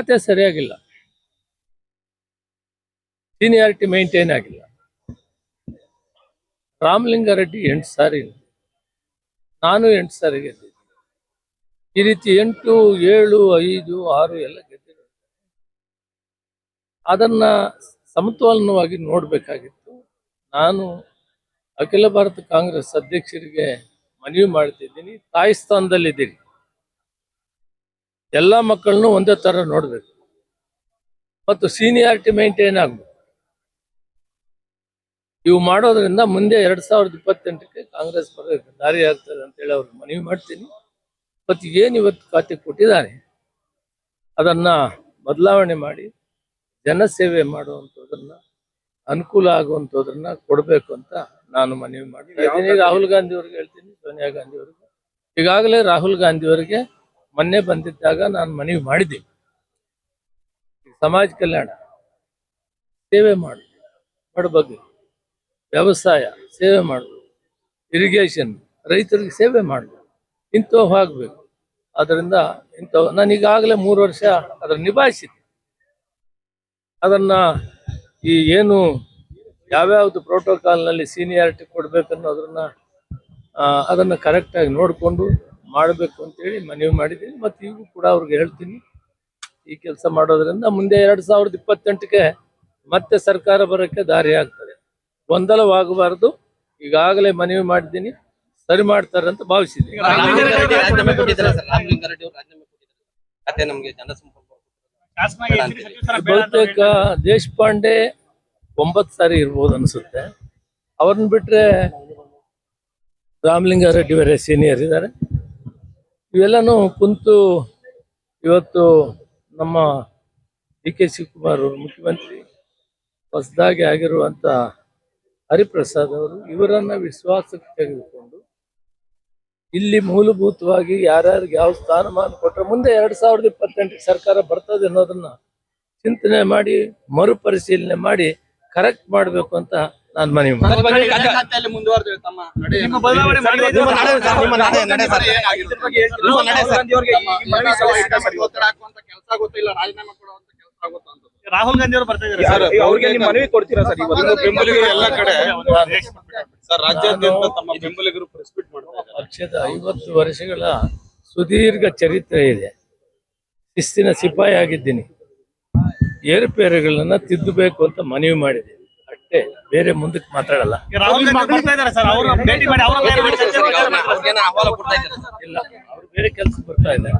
ಅರ್ಹತೆ ಸರಿಯಾಗಿಲ್ಲ, seniority maintain ಆಗಿಲ್ಲ. ರಾಮಲಿಂಗಾರೆಡ್ಡಿ 8 ಸಾರಿ, ನಾನು 8 ಸಾರಿ ಗೆದ್ದಿದ್ದೆ. ಈ ರೀತಿ 8, 7, 5, 6 ಎಲ್ಲ ಗೆದ್ದಿರೋ ಅದನ್ನ ಸಮತೋಲನವಾಗಿ ನೋಡಬೇಕಾಗಿತ್ತು. ನಾನು ಅಖಿಲ ಭಾರತ ಕಾಂಗ್ರೆಸ್ ಅಧ್ಯಕ್ಷರಿಗೆ ಮನವಿ ಮಾಡ್ತಿದ್ದೀನಿ, ತಾಯಿ ಸ್ಥಾನದಲ್ಲಿದ್ದೀರಿ, ಎಲ್ಲ ಮಕ್ಕಳನ್ನು ಒಂದೇ ತರ ನೋಡ್ಬೇಕು ಮತ್ತು ಸೀನಿಯಾರಿಟಿ ಮೇಂಟೈನ್ ಆಗಬೇಕು. ಇವು ಮಾಡೋದ್ರಿಂದ ಮುಂದೆ 2028ಕ್ಕೆ ಕಾಂಗ್ರೆಸ್ ಬರೋದಕ್ಕೆ ದಾರಿ ಆಗ್ತದೆ ಅಂತೇಳಿ ಅವ್ರಿಗೆ ಮನವಿ ಮಾಡ್ತೀನಿ. ಮತ್ತು ಏನು ಇವತ್ತು ಖಾತೆ ಕೊಟ್ಟಿದ್ದಾರೆ ಅದನ್ನ ಬದಲಾವಣೆ ಮಾಡಿ ಜನಸೇವೆ ಮಾಡುವಂಥದ್ದನ್ನ, ಅನುಕೂಲ ಆಗುವಂಥದ್ದನ್ನ ಕೊಡಬೇಕು ಅಂತ ನಾನು ಮನವಿ ಮಾಡ್ತೀನಿ. ರಾಹುಲ್ ಗಾಂಧಿ ಅವ್ರಿಗೆ ಹೇಳ್ತೀನಿ, ಸೋನಿಯಾ ಗಾಂಧಿ ಅವ್ರಿಗೆ. ಈಗಾಗಲೇ ರಾಹುಲ್ ಗಾಂಧಿ ಅವರಿಗೆ ಮೊನ್ನೆ ಬಂದಿದ್ದಾಗ ನಾನು ಮನವಿ ಮಾಡಿದ್ದೀನಿ, ಸಮಾಜ ಕಲ್ಯಾಣ ಸೇವೆ ಮಾಡು, ಬಡಬಗ್ಗರಿಗೆ ವ್ಯವಸಾಯ ಸೇವೆ ಮಾಡಬೇಕು, ಇರಿಗೇಷನ್ ರೈತರಿಗೆ ಸೇವೆ ಮಾಡಬೇಕು, ಇಂಥವು ಆಗಬೇಕು. ಅದರಿಂದ ಇಂಥವು ನಾನು ಈಗಾಗಲೇ 3 ವರ್ಷ ಅದನ್ನು ನಿಭಾಯಿಸಿದ್ದೆ. ಅದನ್ನ ಈ ಏನು ಯಾವ್ಯಾವುದು ಪ್ರೋಟೋಕಾಲ್ನಲ್ಲಿ ಸೀನಿಯಾರಿಟಿ ಕೊಡ್ಬೇಕನ್ನೋದನ್ನ ಅದನ್ನು ಕರೆಕ್ಟಾಗಿ ನೋಡಿಕೊಂಡು ಮಾಡಬೇಕು ಅಂತೇಳಿ ಮನವಿ ಮಾಡಿದ್ದೀನಿ. ಮತ್ತು ಈಗೂ ಕೂಡ ಅವ್ರಿಗೆ ಹೇಳ್ತೀನಿ, ಈ ಕೆಲಸ ಮಾಡೋದ್ರಿಂದ ಮುಂದೆ 2028ಕ್ಕೆ ಮತ್ತೆ ಸರ್ಕಾರ ಬರೋಕ್ಕೆ ದಾರಿ ಆಗ್ತದೆ. ಗೊಂದಲವಾಗಬಾರ್ದು. ಈಗಾಗಲೇ ಮನವಿ ಮಾಡಿದ್ದೀನಿ, ಸರಿ ಮಾಡ್ತಾರೆ ಅಂತ ಭಾವಿಸಿದ್ದೀನಿ. ಬಹುತೇಕ ದೇಶಪಾಂಡೆ 9 ಸಾರಿ ಇರ್ಬೋದು ಅನ್ಸುತ್ತೆ. ಅವ್ರನ್ನ ಬಿಟ್ರೆ ರಾಮಲಿಂಗಾರೆಡ್ಡಿ ಅವರೇ ಸೀನಿಯರ್ ಇದ್ದಾರೆ. ಇವೆಲ್ಲನೂ ಕುಂತು ಇವತ್ತು ನಮ್ಮ ಡಿ.ಕೆ. ಶಿವಕುಮಾರ್ ಅವರು ಮುಖ್ಯಮಂತ್ರಿ, ಹೊಸದಾಗಿ ಆಗಿರುವಂತ ಹರಿಪ್ರಸಾದ್ ಅವರು ಇವರನ್ನ ವಿಶ್ವಾಸಕ್ಕೆ ತೆಗೆದುಕೊಂಡು ಇಲ್ಲಿ ಮೂಲಭೂತವಾಗಿ ಯಾರ್ಯಾರಿಗೆ ಯಾವ ಸ್ಥಾನಮಾನ ಕೊಟ್ಟರೆ ಮುಂದೆ 2028ಕ್ಕೆ ಸರ್ಕಾರ ಬರ್ತದೆ ಅನ್ನೋದನ್ನ ಚಿಂತನೆ ಮಾಡಿ ಮರುಪರಿಶೀಲನೆ ಮಾಡಿ ಕರೆಕ್ಟ್ ಮಾಡಬೇಕು ಅಂತ ನಾನು ಮನವಿ ರಾಹುಲ್ ಗಾಂಧಿ ಅವರು ಬರ್ತಾ ಇದ್ದಾರೆ, ಅವ್ರಿಗೆ ನೀವು ಮನವಿ ಕೊಡ್ತೀರಾ ಸರ್? ಬೆಂಬಲಿಗರು ಎಲ್ಲ ಕಡೆ ಸರ್ ರಾಜ್ಯಾದ್ಯಂತ ತಮ್ಮ ಬೆಂಬಲಿಗರು ಪ್ರೆಸ್ ಮೀಟ್ ಮಾಡ್ತಾರೆ. ಪಕ್ಷದ 50 ವರ್ಷಗಳ ಸುದೀರ್ಘ ಚರಿತ್ರೆ ಇದೆ. ಶಿಸ್ತಿನ ಸಿಪಾಯಿ ಆಗಿದ್ದೀನಿ. ಏರುಪೇರುಗಳನ್ನ ತಿದ್ದಬೇಕು ಅಂತ ಮನವಿ ಮಾಡಿದ್ದೀನಿ ಅಷ್ಟೇ, ಬೇರೆ ಮುಂದಕ್ಕೆ ಮಾತಾಡಲ್ಲ. ಇಲ್ಲ, ಅವ್ರು ಬೇರೆ ಕೆಲಸ ಬರ್ತಾ ಇದ್ದಾರೆ.